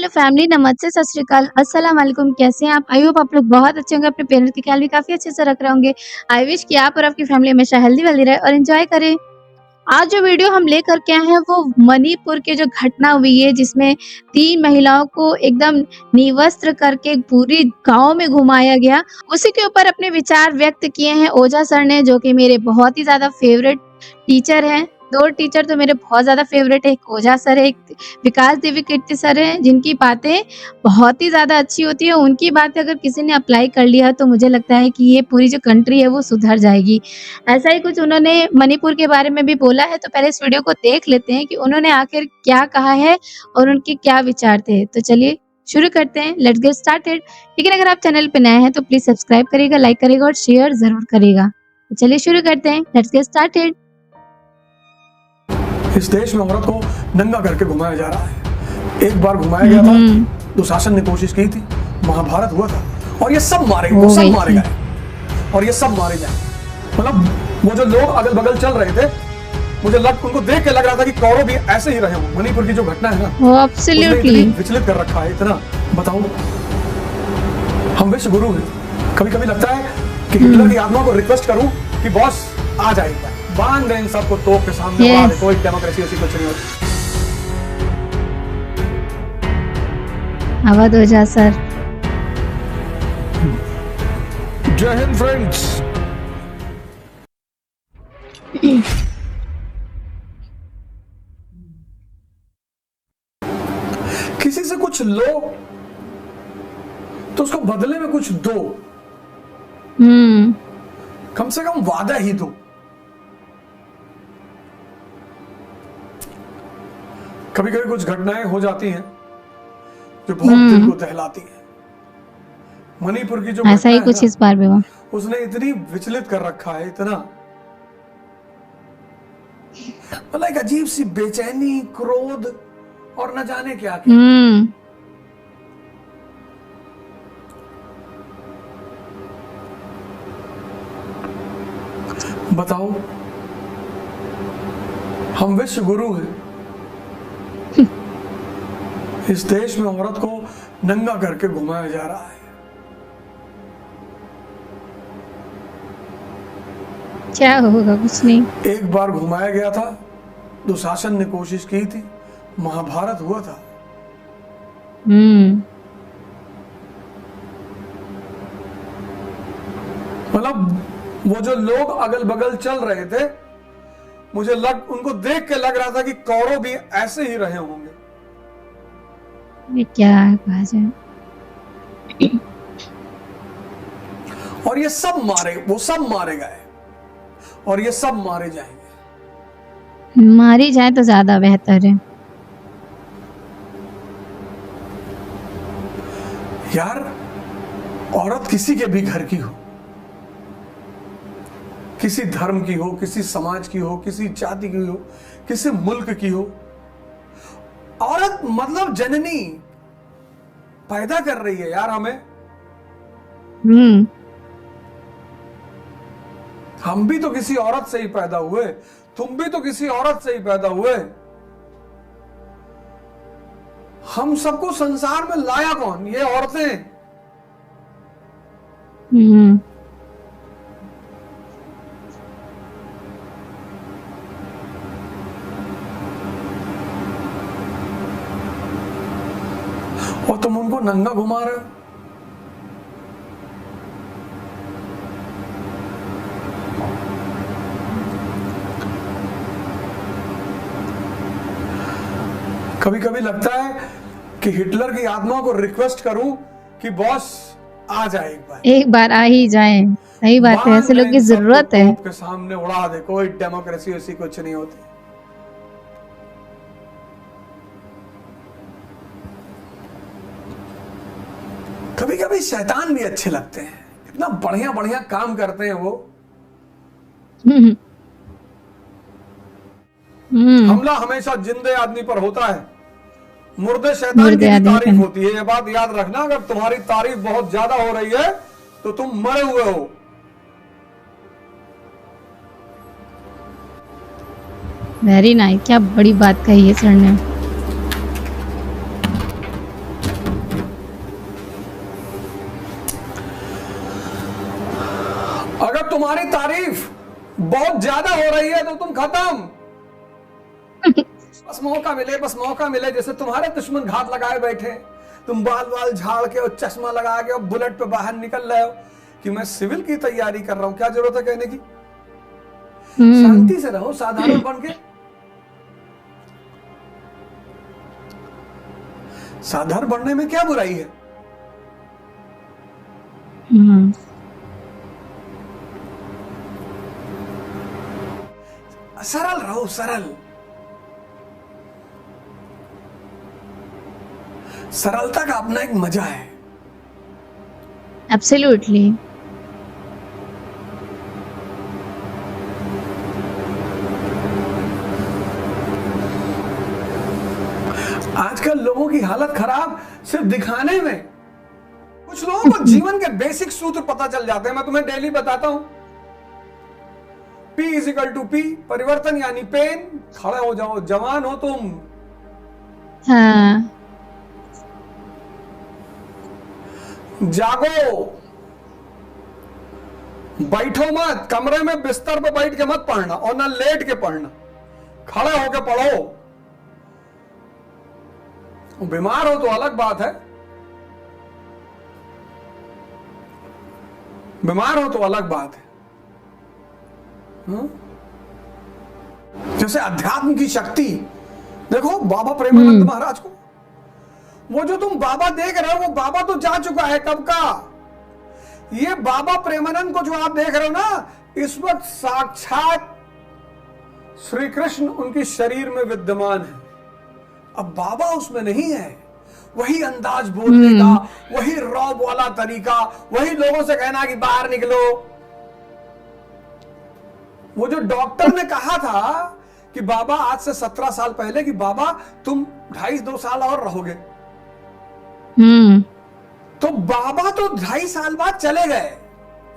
Hello family, नमस्ते, सत श्री अकाल, अस्सलाम वालेकुम। कैसे हैं आप? आई होप आप लोग बहुत अच्छे होंगे, अपने पेरेंट्स की ख्याल भी काफ़ी अच्छे से रख रहे होंगे। आई विश कि आप और आपकी फैमिली हमेशा हेल्दी-वेल्दी रहे और एन्जॉय करें। आज जो वीडियो हम लेकर के आए हैं वो मणिपुर की जो घटना हुई है जिसमें 3 महिलाओं को एकदम निवस्त्र करके पूरी गाँव में घुमाया गया, उसी के ऊपर अपने विचार व्यक्त किए हैं ओझा सर ने, जो कि मेरे बहुत ही ज़्यादा फ़ेवरेट टीचर हैं। 2 टीचर तो मेरे बहुत ज़्यादा फ़ेवरेट है, एक ओझा सर है, एक विकास देवी कीर्ति सर हैं, जिनकी बातें बहुत ही ज़्यादा अच्छी होती है। उनकी बातें अगर किसी ने अप्लाई कर लिया तो मुझे लगता है कि ये पूरी जो कंट्री है वो सुधर जाएगी। ऐसा ही कुछ उन्होंने मणिपुर के बारे में भी बोला है, तो पहले इस वीडियो को देख लेते हैं कि उन्होंने आखिर क्या कहा है और उनके क्या विचार थे। तो चलिए शुरू करते हैं, लेट्स गेट स्टार्टेड। लेकिन अगर आप चैनल पे नए हैं तो प्लीज़ सब्सक्राइब करिएगा, लाइक करिएगा और शेयर ज़रूर करिएगा। तो चलिए शुरू करते हैं, लेट्स गेट स्टार्टेड। इस देश में औरत को नंगा करके घुमाया जा रहा है। एक बार घुमाया गया था, दुशासन ने कोशिश की थी, महाभारत हुआ था और ये सब मारे गए, सब मारे गए और ये सब मारे जाए। मतलब वो जो लोग अगल बगल चल रहे थे, मुझे उनको देख के लग रहा था कि कौरव भी ऐसे ही रहे हों। मणिपुर की जो घटना है ना, एब्सोल्युटली विचलित कर रखा है इतना। बताओ, हम विश्व गुरु हैं, कभी कभी लगता है कि हिटलर की आत्मा को रिक्वेस्ट करूं कि बॉस आ जाए, बांध दें इन सबको तोप के सामने, कोई डेमोक्रेसी ऐसी कुछ नहीं होती। आवाज ओझा सर। जय हिंद फ्रेंड्स। किसी से कुछ लो तो उसको बदले में कुछ दो, कम से कम वादा ही दो। कभी कभी कुछ घटनाएं हो जाती हैं जो बहुत दिल को दहलाती हैं। मणिपुर की जो ऐसा ही कुछ इस बार भी हुआ, उसने इतनी विचलित कर रखा है, इतना मतलब एक अजीब सी बेचैनी, क्रोध और न जाने क्या क्या। बताओ, हम विश्व गुरु हैं, इस देश में औरत को नंगा करके घुमाया जा रहा है। क्या होगा? कुछ नहीं। एक बार घुमाया गया था, दुशासन ने कोशिश की थी, महाभारत हुआ था। मतलब वो जो लोग अगल बगल चल रहे थे, मुझे उनको देख के लग रहा था कि कौरव भी ऐसे ही रहे होंगे। ये क्या कहा जाए। और ये सब वो सब मारे गए और ये सब मारे जाएंगे। मारी जाए तो ज्यादा बेहतर है यार। औरत किसी के भी घर की हो, किसी धर्म की हो, किसी समाज की हो, किसी जाति की हो, किसी मुल्क की हो, औरत मतलब जननी पैदा कर रही है यार हमें। हम भी तो किसी औरत से ही पैदा हुए, तुम भी तो किसी औरत से ही पैदा हुए। हम सबको संसार में लाया कौन? ये औरतें। और तुम उनको नंगा घुमा रहे हो। कभी कभी लगता है कि हिटलर की आत्मा को रिक्वेस्ट करूं कि बॉस आ जाए, एक बार आ ही जाए। सही बात है, ऐसे लोग की जरूरत है। के सामने उड़ा दे, कोई डेमोक्रेसी ऐसी कुछ नहीं होती। कभी कभी शैतान भी अच्छे लगते हैं, इतना बढ़िया बढ़िया काम करते हैं वो। हमला हमेशा जिंदे आदमी पर होता है, मुर्दे शैतान की तारीफ होती है। ये बात याद रखना, अगर तुम्हारी तारीफ बहुत ज्यादा हो रही है तो तुम मरे हुए हो। वेरी नाइस, क्या बड़ी बात कही है सर ने। तुम्हारी तारीफ बहुत ज्यादा हो रही है तो तुम खत्म। बस मौका मिले, जैसे तुम्हारे दुश्मन घात लगाए बैठे, तुम बाल झाड़ के और चश्मा लगा के और बुलेट पे बाहर निकल रहे हो कि मैं सिविल की तैयारी कर रहा हूं। क्या जरूरत है कहने की? शांति से रहो, साधारण बन के। साधारण बनने में क्या बुराई है? सरल रहो, सरल। सरलता का अपना एक मजा है। एब्सोल्युटली। आजकल लोगों की हालत खराब सिर्फ दिखाने में। कुछ लोगों को जीवन के बेसिक सूत्र पता चल जाते हैं। मैं तुम्हें डेली बताता हूं। P = P, परिवर्तन यानी पेन। खड़े हो जाओ, जवान हो तुम। हाँ। जागो, बैठो मत। कमरे में बिस्तर पे बैठ के मत पढ़ना और ना लेट के पढ़ना, खड़े होके पढ़ो। बीमार हो तो अलग बात है, बीमार हो तो अलग बात है। जैसे अध्यात्म की शक्ति देखो बाबा प्रेमानंद महाराज को। वो जो तुम बाबा देख रहे हो वो बाबा तो जा चुका है कब का। ये बाबा प्रेमानंद को जो आप देख रहे हो ना, इस वक्त साक्षात श्री कृष्ण उनके शरीर में विद्यमान है। अब बाबा उसमें नहीं है। वही अंदाज बोलने का, वही रौब वाला तरीका, वही लोगों से कहना कि बाहर निकलो। वो जो डॉक्टर ने कहा था कि बाबा आज से 17 साल पहले कि बाबा तुम 2.5-2 साल और रहोगे, तो बाबा तो 2.5 साल बाद चले गए।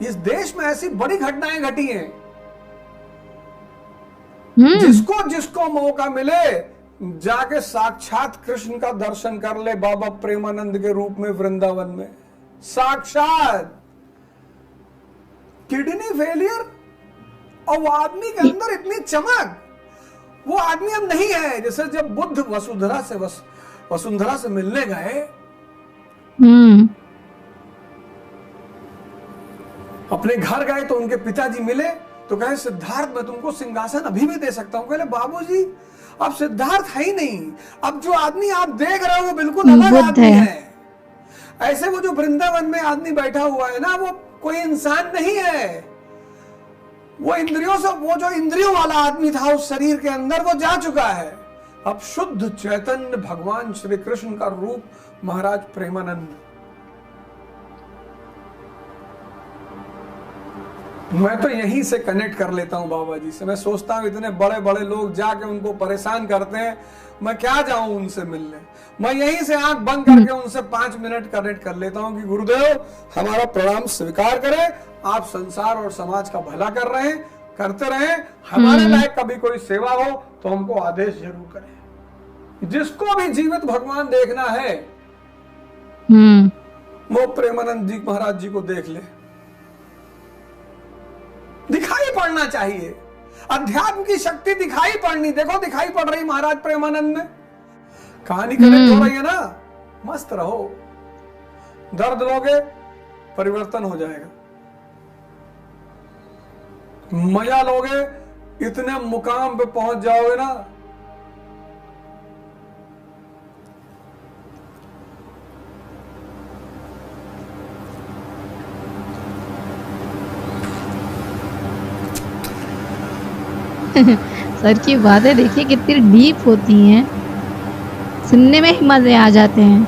इस देश में ऐसी बड़ी घटनाएं घटी हैं। जिसको जिसको मौका मिले जाके साक्षात कृष्ण का दर्शन कर ले बाबा प्रेमानंद के रूप में वृंदावन में। साक्षात किडनी फेलियर और वो आदमी के अंदर इतनी चमक, वो आदमी अब नहीं है। जैसे जब बुद्ध वसुंधरा से मिलने गए, अपने घर गए तो उनके पिताजी मिले तो कहे सिद्धार्थ मैं तुमको सिंहासन अभी भी दे सकता हूं। कहले बाबूजी अब सिद्धार्थ है ही नहीं, अब जो आदमी आप देख रहे हो वो बिल्कुल अलग आदमी है। ऐसे वो जो वृंदावन में आदमी बैठा हुआ है ना, वो कोई इंसान नहीं है। वो इंद्रियों से, वो जो इंद्रियों वाला आदमी था उस शरीर के अंदर, वो जा चुका है। अब शुद्ध चैतन्य भगवान श्री कृष्ण का रूप महाराज प्रेमानंद। मैं तो यहीं से कनेक्ट कर लेता हूं बाबा जी से। मैं सोचता हूं इतने बड़े बड़े लोग जाके उनको परेशान करते हैं, मैं क्या जाऊं उनसे मिलने। मैं यहीं से आंख बंद करके उनसे 5 मिनट कनेक्ट कर लेता हूं कि गुरुदेव हमारा प्रणाम स्वीकार करें, आप संसार और समाज का भला कर रहे हैं, करते रहें। हमारे लायक कभी कोई सेवा हो तो हमको आदेश जरूर करें। जिसको भी जीवित भगवान देखना है वो प्रेमानंद जी महाराज जी को देख ले। दिखाई पड़ना चाहिए, अध्यात्म की शक्ति दिखाई पड़नी। देखो दिखाई पड़ रही महाराज प्रेमानंद में। कहानी कनेक्ट हो रही है ना। मस्त रहो, दर्द लोगे परिवर्तन हो जाएगा, मजा लोगे इतने मुकाम पे पहुंच जाओगे ना। सर की बातें देखिए कितनी डीप होती हैं, सुनने में ही मजे आ जाते हैं।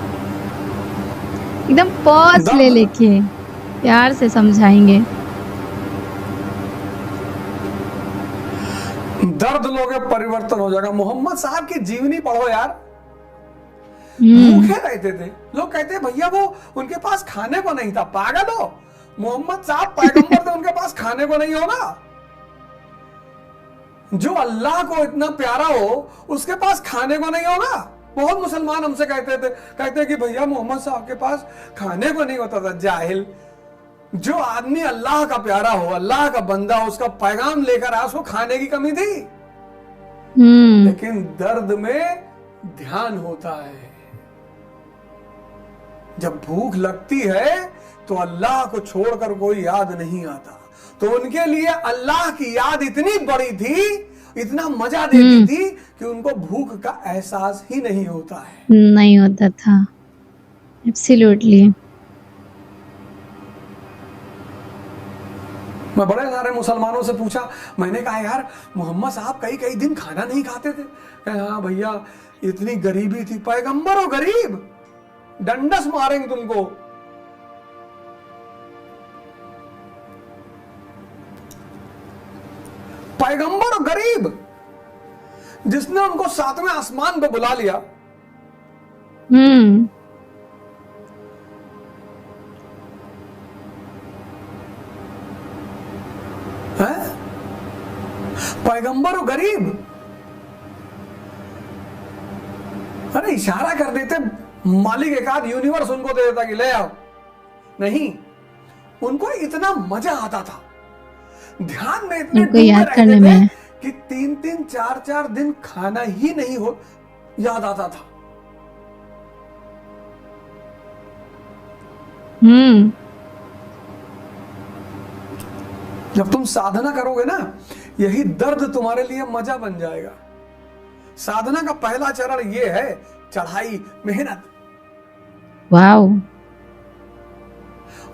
एकदम पॉज ले लेके प्यार से समझाएंगे। दर्द लोगे परिवर्तन हो जाएगा। मोहम्मद साहब की जीवनी पढ़ो यार। भूखे रहते थे, लोग कहते भैया वो उनके पास खाने को नहीं था। पागल हो, मोहम्मद साहब पैगंबर थे, उनके पास खाने को नहीं होगा। जो अल्लाह को इतना प्यारा हो उसके पास खाने को नहीं होगा। बहुत मुसलमान हमसे कहते कि भैया मोहम्मद साहब के पास खाने को नहीं होता था। जाहिल, जो आदमी अल्लाह का प्यारा हो, अल्लाह का बंदा हो, उसका पैगाम लेकर आया, उसको खाने की कमी थी, लेकिन दर्द में ध्यान होता है। जब भूख लगती है तो अल्लाह को छोड़कर कोई याद नहीं आता। तो उनके लिए अल्लाह की याद इतनी बड़ी थी, इतना मजा देती थी कि उनको भूख का एहसास ही नहीं होता है। नहीं होता था। एब्सोल्युटली। मैं बड़े सारे मुसलमानों से पूछा, मैंने कहा यार मोहम्मद साहब कई कई दिन खाना नहीं खाते थे। कहे हाँ भैया इतनी गरीबी थी। पैगंबर हो गरीब, डंडस मारेंगे तुमको। पैगंबर हो गरीब, जिसने उनको सातवें आसमान पे बुला लिया। पैगंबर हो गरीब। अरे इशारा कर देते, मालिक एक आध यूनिवर्स उनको दे देता कि ले आओ। नहीं, उनको इतना मजा आता था, ध्यान में इतने उनको याद करने में कि 3-3 4-4 दिन खाना ही नहीं हो याद आता था। जब तुम साधना करोगे ना, यही दर्द तुम्हारे लिए मजा बन जाएगा। साधना का पहला चरण ये है, चढ़ाई, मेहनत। वाओ।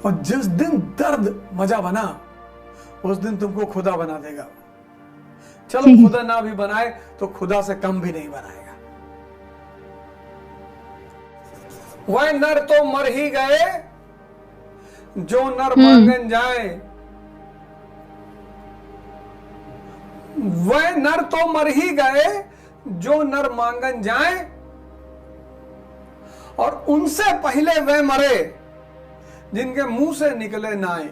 और जिस दिन दर्द मजा बना, उस दिन तुमको खुदा बना देगा। चलो खुदा ना भी बनाए तो खुदा से कम भी नहीं बनाएगा। वह नर तो मर ही गए जो नर मांगन जाए। वह नर तो मर ही गए जो नर मांगन जाए, और उनसे पहले वे मरे जिनके मुंह से निकले नाए।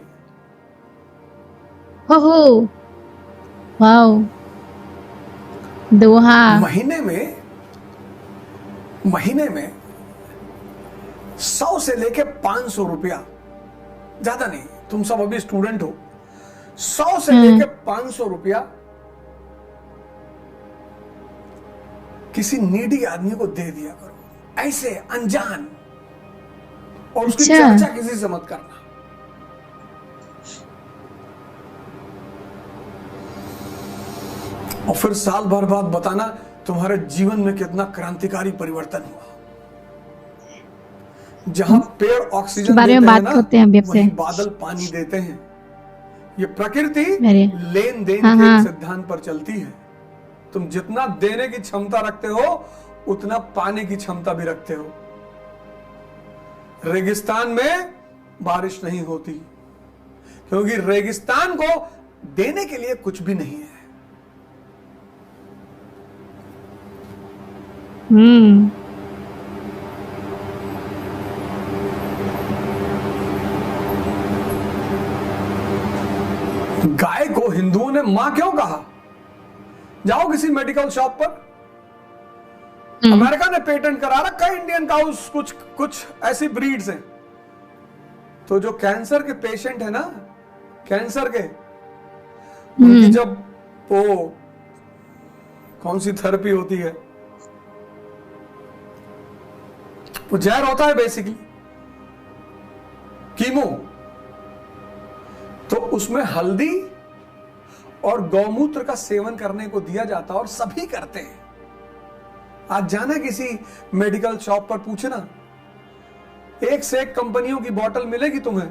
हो वाओ। दोहा। महीने में 100 से लेके 500 रुपया, ज्यादा नहीं, तुम सब अभी स्टूडेंट हो, 100 से लेके 500 रुपया किसी नीडी आदमी को दे दिया करो, ऐसे अनजान, और उसकी चर्चा किसी से मत करना। और फिर साल भर बाद बताना तुम्हारे जीवन में कितना क्रांतिकारी परिवर्तन हुआ। जहां पेड़ ऑक्सीजन देते हैं ना, वहीं बादल पानी देते हैं। ये प्रकृति लेन देन के सिद्धांत पर चलती है। तुम जितना देने की क्षमता रखते हो, उतना पाने की क्षमता भी रखते हो। रेगिस्तान में बारिश नहीं होती, क्योंकि रेगिस्तान को देने के लिए कुछ भी नहीं है। गाय को हिंदुओं ने मां क्यों कहा? जाओ किसी मेडिकल शॉप पर, अमेरिका ने पेटेंट करा रखा है इंडियन काउस, कुछ ऐसी ब्रीड्स हैं। तो जो कैंसर के पेशेंट है ना, कैंसर के, उनकी जब वो कौन सी थेरेपी होती है, वो जहर होता है बेसिकली, कीमो, तो उसमें हल्दी और गौमूत्र का सेवन करने को दिया जाता है, और सभी करते हैं। आज जाना किसी मेडिकल शॉप पर, पूछना, एक से एक कंपनियों की बोतल मिलेगी तुम्हें।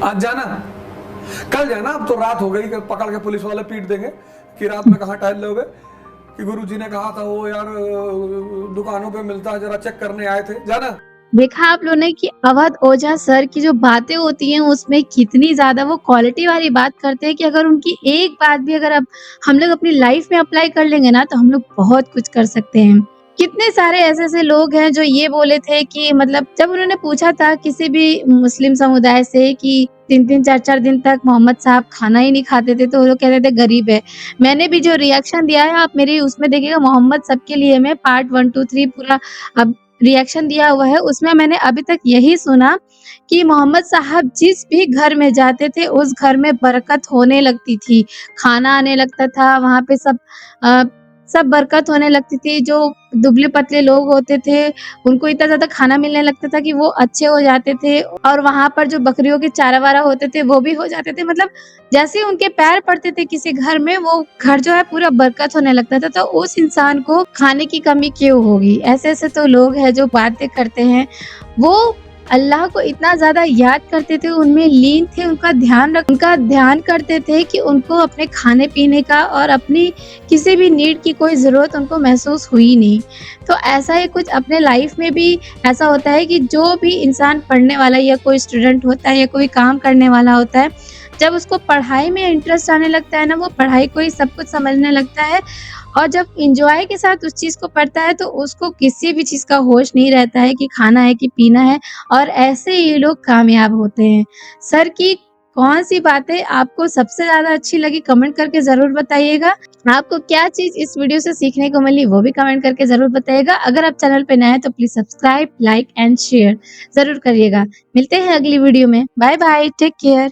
आज जाना, कल जाना, अब तो रात हो गई, पकड़ के पुलिस वाले पीट देंगे कि रात में कहां टहल लोगे, कि गुरुजी ने कहा था वो यार दुकानों पे मिलता है, जरा चेक करने आए थे। जाना। देखा आप लोगों ने कि अवध ओझा सर की जो बातें होती हैं उसमें कितनी ज्यादा वो क्वालिटी वाली बात करते हैं कि अगर उनकी एक बात भी अगर अब हम लोग अपनी लाइफ में अप्लाई कर लेंगे ना, तो हम लोग बहुत कुछ कर सकते हैं। कितने सारे ऐसे-ऐसे लोग हैं जो ये बोले थे कि मतलब जब उन्होंने पूछा था किसी भी मुस्लिम समुदाय से कि 3-3 4-4 दिन तक मोहम्मद साहब खाना ही नहीं खाते थे, तो वो लोग कहते थे गरीब है। मैंने भी जो रिएक्शन दिया है आप मेरी उसमें देखिएगा, मोहम्मद सबके लिए मैं पार्ट 1, 2, 3 पूरा अब रिएक्शन दिया हुआ है। उसमें मैंने अभी तक यही सुना कि मोहम्मद साहब जिस भी घर में जाते थे, उस घर में बरकत होने लगती थी। खाना आने लगता था, वहाँ पे अ, सब बरकत होने लगती थी। जो दुबले-पतले लोग होते थे, उनको इतना ज़्यादा खाना मिलने लगता था कि वो अच्छे हो जाते थे, और वहाँ पर जो बकरियों के चारा-वारा होते थे, वो भी हो जाते थे। मतलब जैसे ही उनके पैर पड़ते थे किसी घर में, वो घर जो है पूरा बरकत होने लगता था। तो उस इंसान को खाने की कमी क्यों होगी? ऐसे-ऐसे तो लोग हैं जो बातें करते हैं, वो अल्लाह को इतना ज़्यादा याद करते थे, उनमें लीन थे, उनका ध्यान करते थे कि उनको अपने खाने-पीने का और अपनी किसी भी नीड की कोई ज़रूरत उनको महसूस हुई नहीं। तो ऐसा ही कुछ अपने लाइफ में भी ऐसा होता है कि जो भी इंसान पढ़ने वाला या कोई स्टूडेंट होता है या कोई काम करने वाला होता है, जब उसको पढ़ाई में इंटरेस्ट आने लगता है ना, वो पढ़ाई को ही सब कुछ समझने लगता है, और जब एन्जॉय के साथ उस चीज़ को पढ़ता है, तो उसको किसी भी चीज़ का होश नहीं रहता है कि खाना है कि पीना है, और ऐसे ही लोग कामयाब होते हैं। सर की कौन-सी बातें आपको सबसे ज़्यादा अच्छी लगी, कमेंट करके ज़रूर बताइएगा। आपको क्या चीज़ इस वीडियो से सीखने को मिली, वो भी कमेंट करके ज़रूर बताइएगा। अगर आप चैनल पे नए हैं तो please subscribe, like and share ज़रूर करिएगा। मिलते हैं अगली वीडियो में। Bye bye, take care.